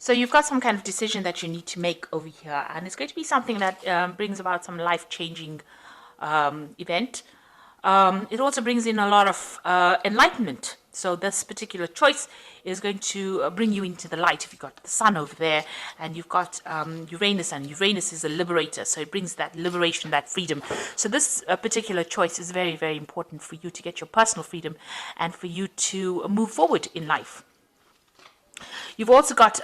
So you've got some kind of decision that you need to make over here, and it's going to be something that brings about some life-changing event. It also brings in a lot of enlightenment. So this particular choice is going to bring you into the light. If you've got the sun over there and you've got Uranus, and Uranus is a liberator, so it brings that liberation, that freedom. So this particular choice is very, very important for you to get your personal freedom and for you to move forward in life. You've also got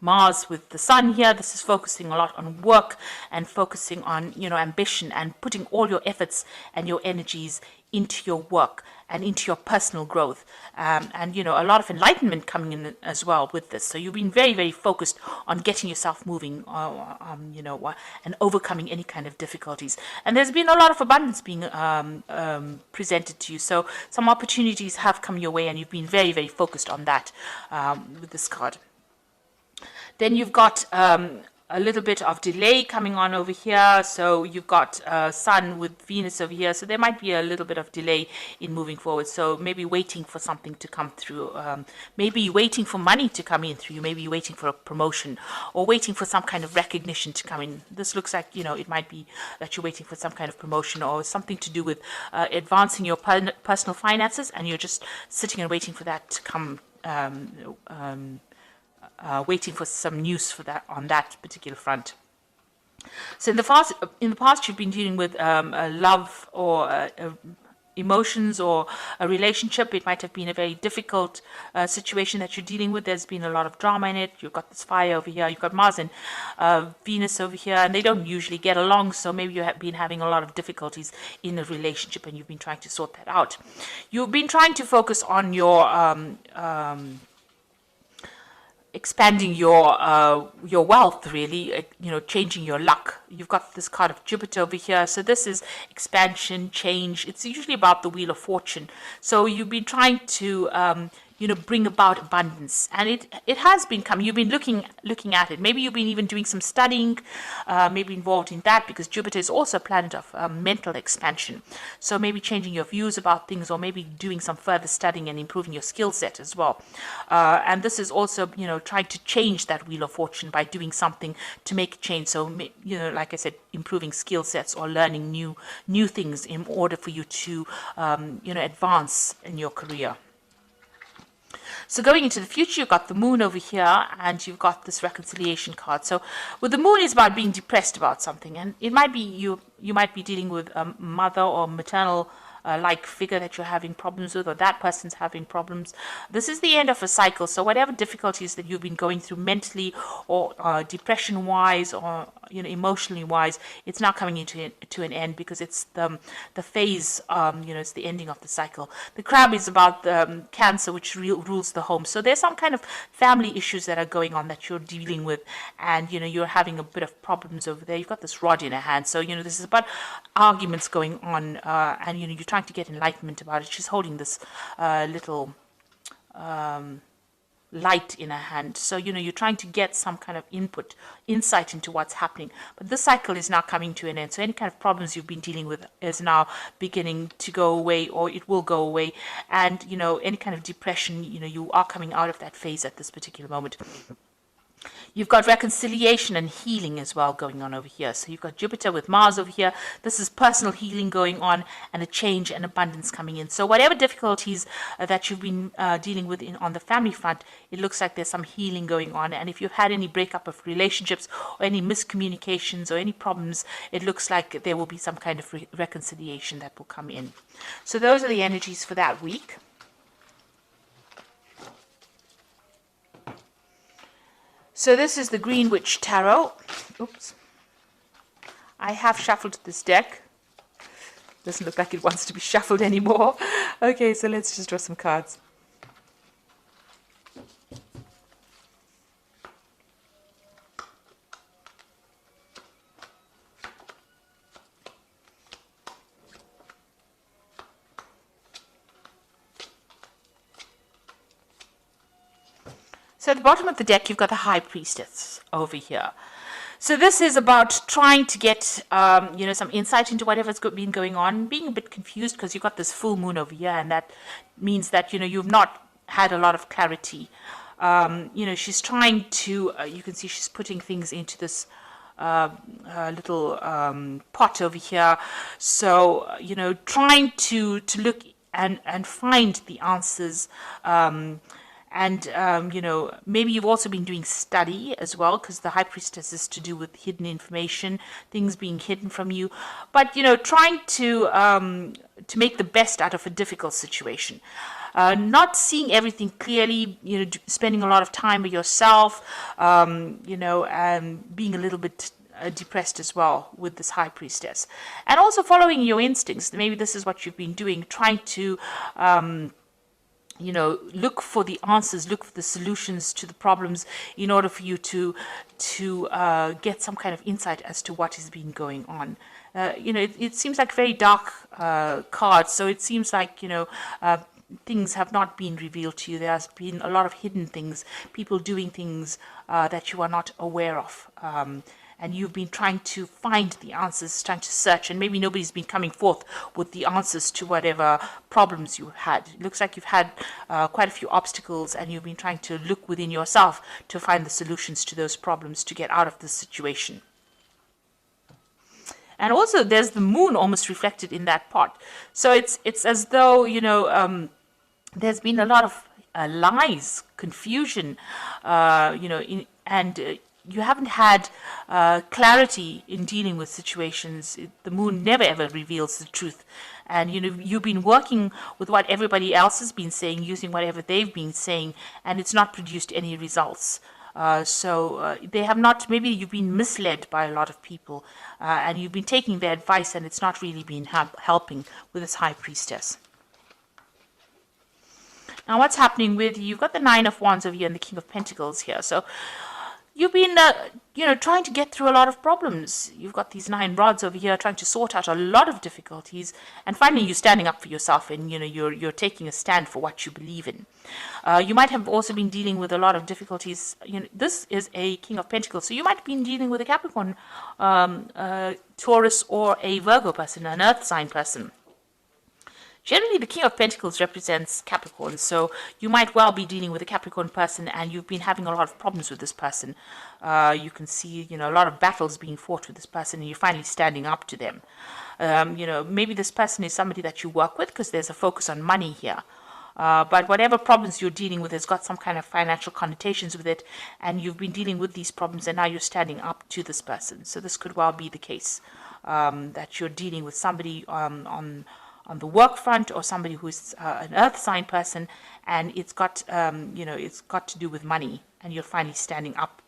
Mars with the sun here. This is focusing a lot on work and focusing on, ambition and putting all your efforts and your energies into your work and into your personal growth. And, a lot of enlightenment coming in as well with this. So you've been very, very focused on getting yourself moving, and overcoming any kind of difficulties. And there's been a lot of abundance being presented to you. So some opportunities have come your way, and you've been very, very focused on that with this card. Then you've got a little bit of delay coming on over here. So you've got Sun with Venus over here. So there might be a little bit of delay in moving forward. So maybe waiting for something to come through. Maybe waiting for money to come in through. Maybe waiting for a promotion or waiting for some kind of recognition to come in. This looks like, it might be that you're waiting for some kind of promotion or something to do with advancing your personal finances, and you're just sitting and waiting for that to come. Waiting for some news for that on that particular front. So in the past, you've been dealing with a love or emotions or a relationship. It might have been a very difficult situation that you're dealing with. There's been a lot of drama in it. You've got this fire over here. You've got Mars and Venus over here, and they don't usually get along. So maybe you have been having a lot of difficulties in a relationship, and you've been trying to sort that out. You've been trying to focus on your expanding your wealth, really, changing your luck. You've got this card of Jupiter over here. So this is expansion, change. It's usually about the Wheel of Fortune. So you've been trying to bring about abundance, and it has been coming. You've been looking at it. Maybe you've been even doing some studying, maybe involved in that, because Jupiter is also a planet of mental expansion. So maybe changing your views about things, or maybe doing some further studying and improving your skill set as well. And this is also, trying to change that Wheel of Fortune by doing something to make a change. So, like I said, improving skill sets or learning new things in order for you to, advance in your career. So going into the future, you've got the moon over here, and you've got this reconciliation card. So with the moon, is about being depressed about something, and it might be you might be dealing with a mother or maternal like figure that you're having problems with, or that person's having problems. This is the end of a cycle. So whatever difficulties that you've been going through mentally or depression wise or emotionally wise, it's now coming to an end, because it's the phase, it's the ending of the cycle. The crab is about the Cancer, which rules the home. So there's some kind of family issues that are going on that you're dealing with, and you're having a bit of problems over there. You've got this rod in a hand, so this is about arguments going on, and you're trying to get enlightenment about it. She's holding this little light in her hand. So, you're trying to get some kind of insight into what's happening. But this cycle is now coming to an end. So any kind of problems you've been dealing with is now beginning to go away, or it will go away. And, any kind of depression, you are coming out of that phase at this particular moment. You've got reconciliation and healing as well going on over here. So you've got Jupiter with Mars over here. This is personal healing going on, and a change and abundance coming in. So whatever difficulties that you've been dealing with on the family front, it looks like there's some healing going on. And if you've had any breakup of relationships or any miscommunications or any problems, it looks like there will be some kind of reconciliation that will come in. So those are the energies for that week. So this is the Green Witch Tarot. Oops. I have shuffled this deck. Doesn't look like it wants to be shuffled anymore. Okay, so let's just draw some cards. So at the bottom of the deck, you've got the High Priestess over here. So this is about trying to get, some insight into whatever's been going on, being a bit confused because you've got this full moon over here, and that means that, you've not had a lot of clarity she's trying to, you can see she's putting things into this little pot over here. So, trying to look and find the answers. Maybe you've also been doing study as well, because the high priestess is to do with hidden information, things being hidden from you. But, trying to make the best out of a difficult situation. Not seeing everything clearly, spending a lot of time with yourself, and being a little bit depressed as well with this high priestess. And also following your instincts. Maybe this is what you've been doing, trying to look for the answers, look for the solutions to the problems in order for you to get some kind of insight as to what has been going on. It seems like very dark cards, so it seems like, things have not been revealed to you. There has been a lot of hidden things, people doing things that you are not aware of. And you've been trying to find the answers, trying to search, and maybe nobody's been coming forth with the answers to whatever problems you had. It looks like you've had quite a few obstacles, and you've been trying to look within yourself to find the solutions to those problems to get out of this situation. And also there's the moon almost reflected in that pot. So it's as though, there's been a lot of lies, confusion, you haven't had clarity in dealing with situations. The moon never ever reveals the truth. And, you've been working with what everybody else has been saying, using whatever they've been saying, and it's not produced any results. They have not, maybe you've been misled by a lot of people, and you've been taking their advice, and it's not really been helping with this high priestess. Now, what's happening with you? You've got the Nine of Wands over here and the King of Pentacles here. So you've been, trying to get through a lot of problems. You've got these 9 rods over here trying to sort out a lot of difficulties. And finally, you're standing up for yourself, and, you're taking a stand for what you believe in. You might have also been dealing with a lot of difficulties. This is a King of Pentacles. So you might have been dealing with a Capricorn, Taurus, or a Virgo person, an earth sign person. Generally, the King of Pentacles represents Capricorn, so you might well be dealing with a Capricorn person, and you've been having a lot of problems with this person. You can see, a lot of battles being fought with this person, and you're finally standing up to them. Maybe this person is somebody that you work with, because there's a focus on money here. But whatever problems you're dealing with has got some kind of financial connotations with it, and you've been dealing with these problems, and now you're standing up to this person. So this could well be the case, that you're dealing with somebody on the work front, or somebody who's an earth sign person, and it's got it's got to do with money, and you're finally standing up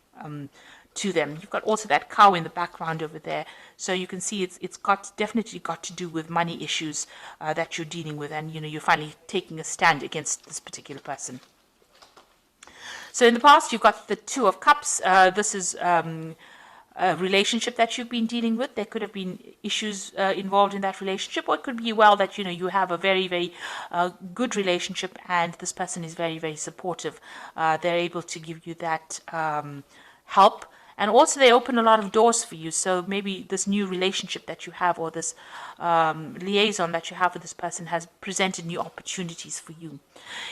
to them. You've got also that cow in the background over there, so you can see it's definitely got to do with money issues that you're dealing with, and you're finally taking a stand against this particular person. So in the past, you've got the Two of Cups. This is a relationship that you've been dealing with. There could have been issues involved in that relationship, or it could be well that you have a very, very good relationship, and this person is very, very supportive. They're able to give you that help, and also they open a lot of doors for you. So maybe this new relationship that you have, or this liaison that you have with this person, has presented new opportunities for you.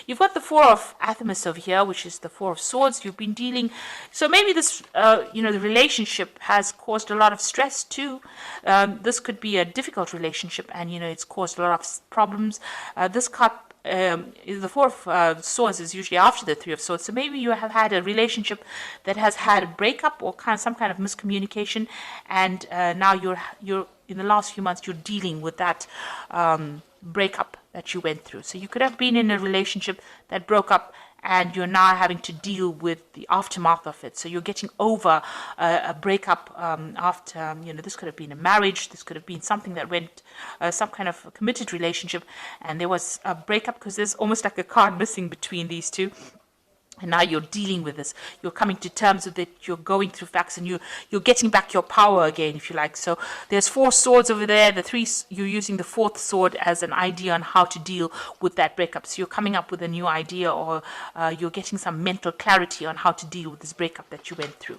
You've got the Four of Athamas over here, which is the Four of Swords. You've been dealing, so maybe this, the relationship has caused a lot of stress too. This could be a difficult relationship, and it's caused a lot of problems. This cup, the Four of Swords is usually after the Three of Swords. So maybe you have had a relationship that has had a breakup, or some kind of miscommunication, and now you're in the last few months you're dealing with that breakup that you went through. So you could have been in a relationship that broke up, and you're now having to deal with the aftermath of it. So you're getting over a breakup after, this could have been a marriage, this could have been something that went, some kind of a committed relationship, and there was a breakup, because there's almost like a card missing between these two. And now you're dealing with this. You're coming to terms with it. You're going through facts, and you're getting back your power again, if you like. So there's 4 swords over there. The 3, you're using the 4th sword as an idea on how to deal with that breakup. So you're coming up with a new idea, or you're getting some mental clarity on how to deal with this breakup that you went through.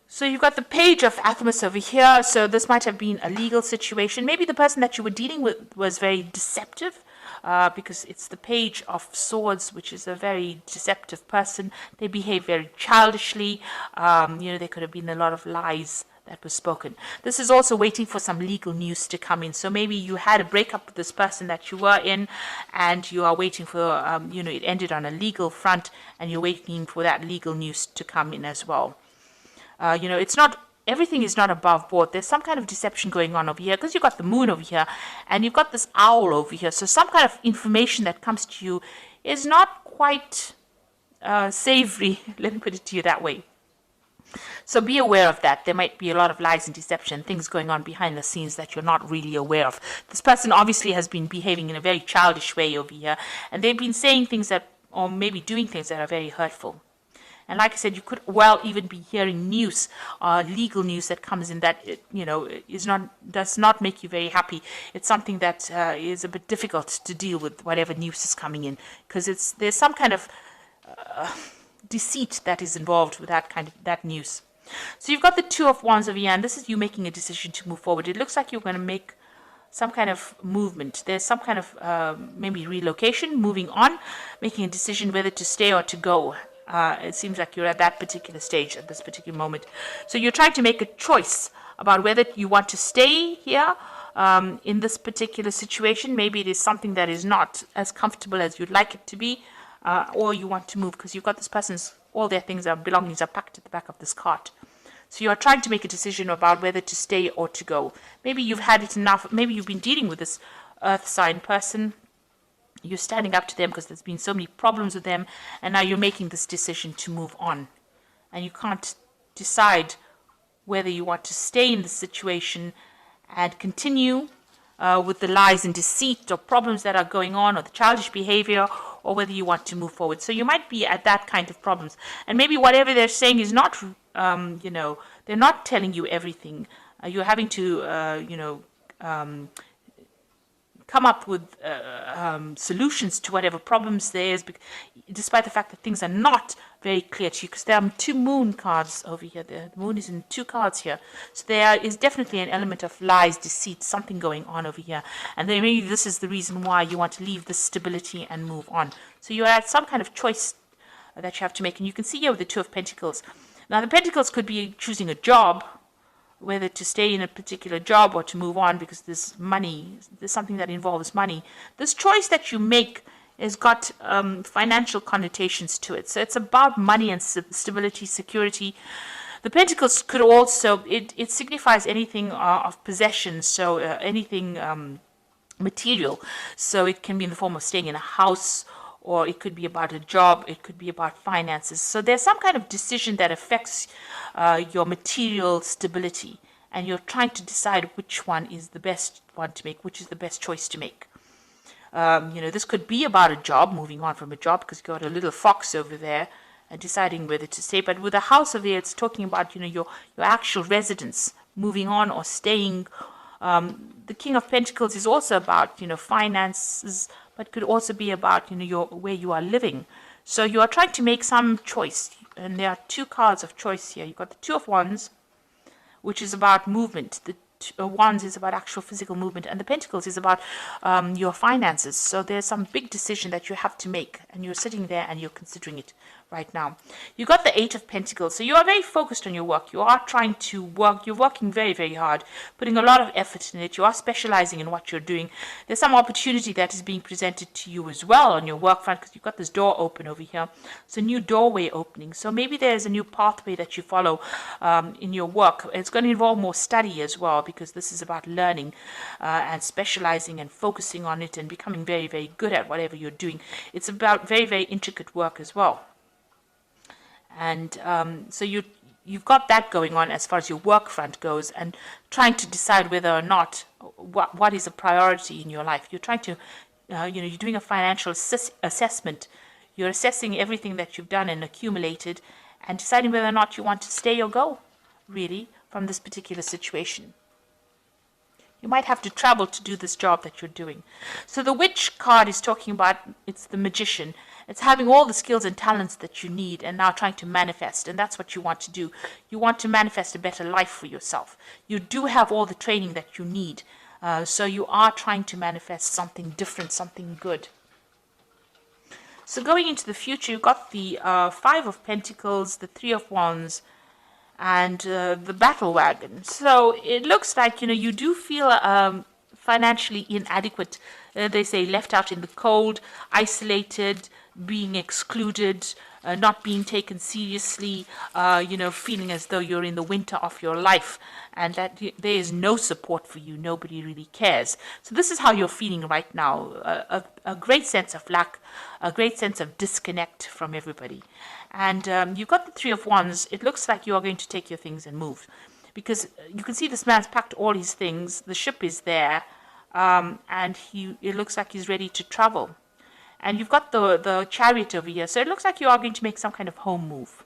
So you've got the Page of Athamas over here. So this might have been a legal situation. Maybe the person that you were dealing with was very deceptive. because it's the Page of Swords, which is a very deceptive person. They behave very childishly. There could have been a lot of lies that was spoken. This is also waiting for some legal news to come in. So maybe you had a breakup with this person that you were in, and you are waiting for, it ended on a legal front, and you're waiting for that legal news to come in as well. It's not, everything is not above board. There's some kind of deception going on over here, because you've got the moon over here, and you've got this owl over here. So some kind of information that comes to you is not quite savory, let me put it to you that way. So be aware of that. There might be a lot of lies and deception, things going on behind the scenes that you're not really aware of. This person obviously has been behaving in a very childish way over here, and they've been saying things that, or maybe doing things that are very hurtful. And like I said, you could well even be hearing news, legal news that comes in that, does not make you very happy. It's something that is a bit difficult to deal with, whatever news is coming in, because there's some kind of deceit that is involved with that news. So you've got the Two of Wands over here, and this is you making a decision to move forward. It looks like you're going to make some kind of movement. There's some kind of maybe relocation, moving on, making a decision whether to stay or to go. It seems like you're at that particular stage at this particular moment. So you're trying to make a choice about whether you want to stay here in this particular situation. Maybe it is something that is not as comfortable as you'd like it to be, or you want to move because you've got this person's, all their things, their belongings are packed at the back of this cart. So you are trying to make a decision about whether to stay or to go. Maybe you've had it enough. Maybe you've been dealing with this earth sign person. You're standing up to them because there's been so many problems with them, and now you're making this decision to move on. And you can't decide whether you want to stay in the situation and continue with the lies and deceit or problems that are going on, or the childish behavior, or whether you want to move forward. So you might be at that kind of problems. And maybe whatever they're saying is not, they're not telling you everything. You're having to, come up with solutions to whatever problems there is, despite the fact that things are not very clear to you, because there are two moon cards over here. The moon is in two cards here. So there is definitely an element of lies, deceit, something going on over here. And then maybe this is the reason why you want to leave this stability and move on. So you're at some kind of choice that you have to make. And you can see here with the Two of Pentacles. Now the Pentacles could be choosing a job, whether to stay in a particular job or to move on because there's money, there's something that involves money. This choice that you make has got financial connotations to it. So it's about money and stability, security. The Pentacles could also, it signifies anything of possession, so anything material. So it can be in the form of staying in a house, or it could be about a job, it could be about finances. So there's some kind of decision that affects your material stability, and you're trying to decide which one is the best one to make, which is the best choice to make. This could be about a job, moving on from a job, because you've got a little fox over there and deciding whether to stay. But with a house over here, it's talking about, your actual residence, moving on or staying. The King of Pentacles is also about, finances, but could also be about, where you are living. So you are trying to make some choice, and there are two cards of choice here. You've got the Two of Wands, which is about movement. The Wands is about actual physical movement, and the Pentacles is about your finances. So there's some big decision that you have to make, and you're sitting there and you're considering it right now. You got the Eight of Pentacles, so you are very focused on your work. You are trying to work. You're working very, very hard, putting a lot of effort in it. You are specializing in what you're doing. There's some opportunity that is being presented to you as well on your work front, because you've got this door open over here. It's a new doorway opening. So maybe there's a new pathway that you follow in your work. It's going to involve more study as well, because this is about learning and specializing and focusing on it and becoming very, very good at whatever you're doing. It's about very, very intricate work as well. And so you've got that going on as far as your work front goes, and trying to decide whether or not what is a priority in your life. You're trying to, you're doing a financial assessment. You're assessing everything that you've done and accumulated, and deciding whether or not you want to stay or go, really, from this particular situation. You might have to travel to do this job that you're doing. So the Witch card is talking about, it's the magician. It's having all the skills and talents that you need and now trying to manifest. And that's what you want to do. You want to manifest a better life for yourself. You do have all the training that you need. So you are trying to manifest something different, something good. So going into the future, you've got the Five of Pentacles, the Three of Wands, and the Battle Wagon. So it looks like, you do feel financially inadequate. They say left out in the cold, isolated, being excluded, not being taken seriously, feeling as though you're in the winter of your life and that there is no support for you. Nobody really cares. So this is how you're feeling right now. A great sense of lack, a great sense of disconnect from everybody. And you've got the Three of Wands. It looks like you are going to take your things and move. Because you can see this man's packed all his things. The ship is there. And it looks like he's ready to travel. And you've got the Chariot over here. So it looks like you are going to make some kind of home move.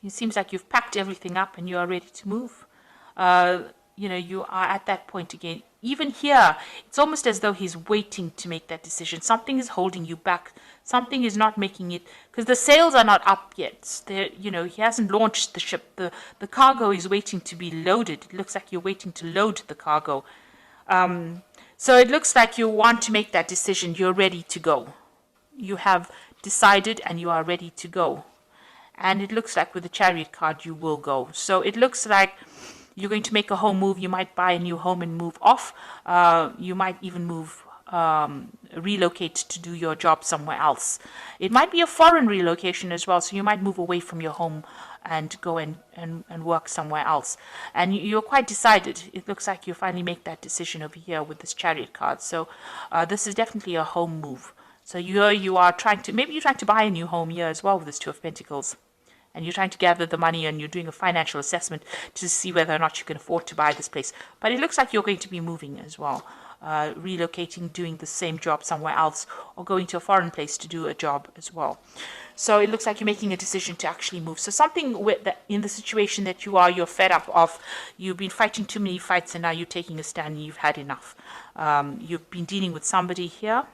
It seems like you've packed everything up and you are ready to move. You are at that point again. Even here, it's almost as though he's waiting to make that decision. Something is holding you back. Something is not making it, because the sails are not up yet. He hasn't launched the ship. The cargo is waiting to be loaded. It looks like you're waiting to load the cargo. So it looks like you want to make that decision. You're ready to go. You have decided and you are ready to go. And it looks like with the Chariot card, you will go. So it looks like you're going to make a home move. You might buy a new home and move off. You might even relocate to do your job somewhere else. It might be a foreign relocation as well. So you might move away from your home and go and work somewhere else. And you're quite decided. It looks like you finally make that decision over here with this Chariot card. So this is definitely a home move. So you are trying to buy a new home here as well with this Two of Pentacles. And you're trying to gather the money and you're doing a financial assessment to see whether or not you can afford to buy this place. But it looks like you're going to be moving as well. Relocating, doing the same job somewhere else, or going to a foreign place to do a job as well. So it looks like you're making a decision to actually move. So something in the situation that you're fed up of. You've been fighting too many fights and now you're taking a stand and you've had enough. You've been dealing with somebody here.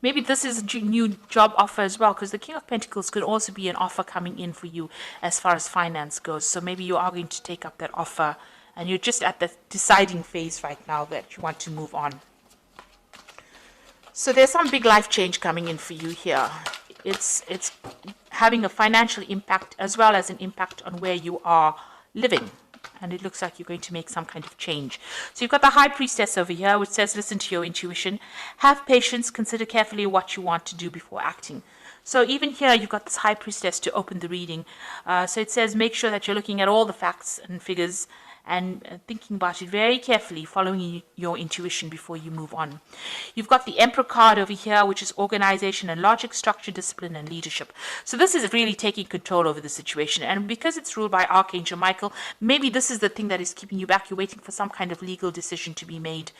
Maybe this is a new job offer as well, because the King of Pentacles could also be an offer coming in for you as far as finance goes. So maybe you are going to take up that offer and you're just at the deciding phase right now that you want to move on. So there's some big life change coming in for you here. It's having a financial impact as well as an impact on where you are living. And it looks like you're going to make some kind of change. So you've got the High Priestess over here, which says, listen to your intuition. Have patience. Consider carefully what you want to do before acting. So even here, you've got this High Priestess to open the reading. So it says, make sure that you're looking at all the facts and figures and thinking about it very carefully, following your intuition before you move on. You've got the Emperor card over here, which is organization and logic, structure, discipline, and leadership. So this is really taking control over the situation. And because it's ruled by Archangel Michael, maybe this is the thing that is keeping you back. You're waiting for some kind of legal decision to be made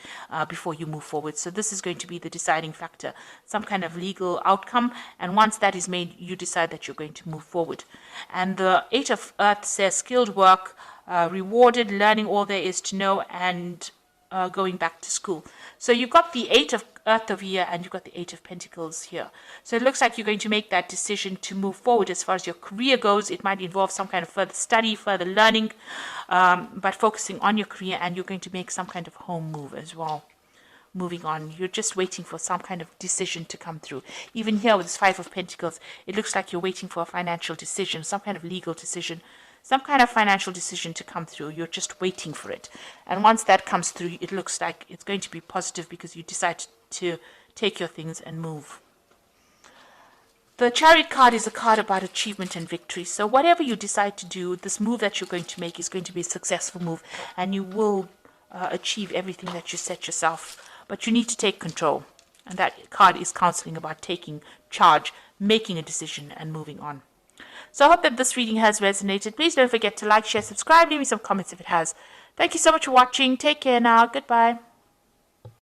before you move forward. So this is going to be the deciding factor, some kind of legal outcome. And once that is made, you decide that you're going to move forward. And the Eight of Earth says skilled work, rewarded, learning all there is to know, and going back to school. So you've got the Eight of Earth over here and you've got the Eight of Pentacles here. So it looks like you're going to make that decision to move forward as far as your career goes. It might involve some kind of further study, further learning, but focusing on your career, and you're going to make some kind of home move as well. Moving on, you're just waiting for some kind of decision to come through. Even here with this Five of Pentacles, it looks like you're waiting for a financial decision, some kind of legal decision, some kind of financial decision to come through. You're just waiting for it. And once that comes through, it looks like it's going to be positive because you decide to take your things and move. The Chariot card is a card about achievement and victory. So whatever you decide to do, this move that you're going to make is going to be a successful move, and you will achieve everything that you set yourself. But you need to take control. And that card is counseling about taking charge, making a decision, and moving on. So I hope that this reading has resonated. Please don't forget to like, share, subscribe, leave me some comments if it has. Thank you so much for watching. Take care now. Goodbye.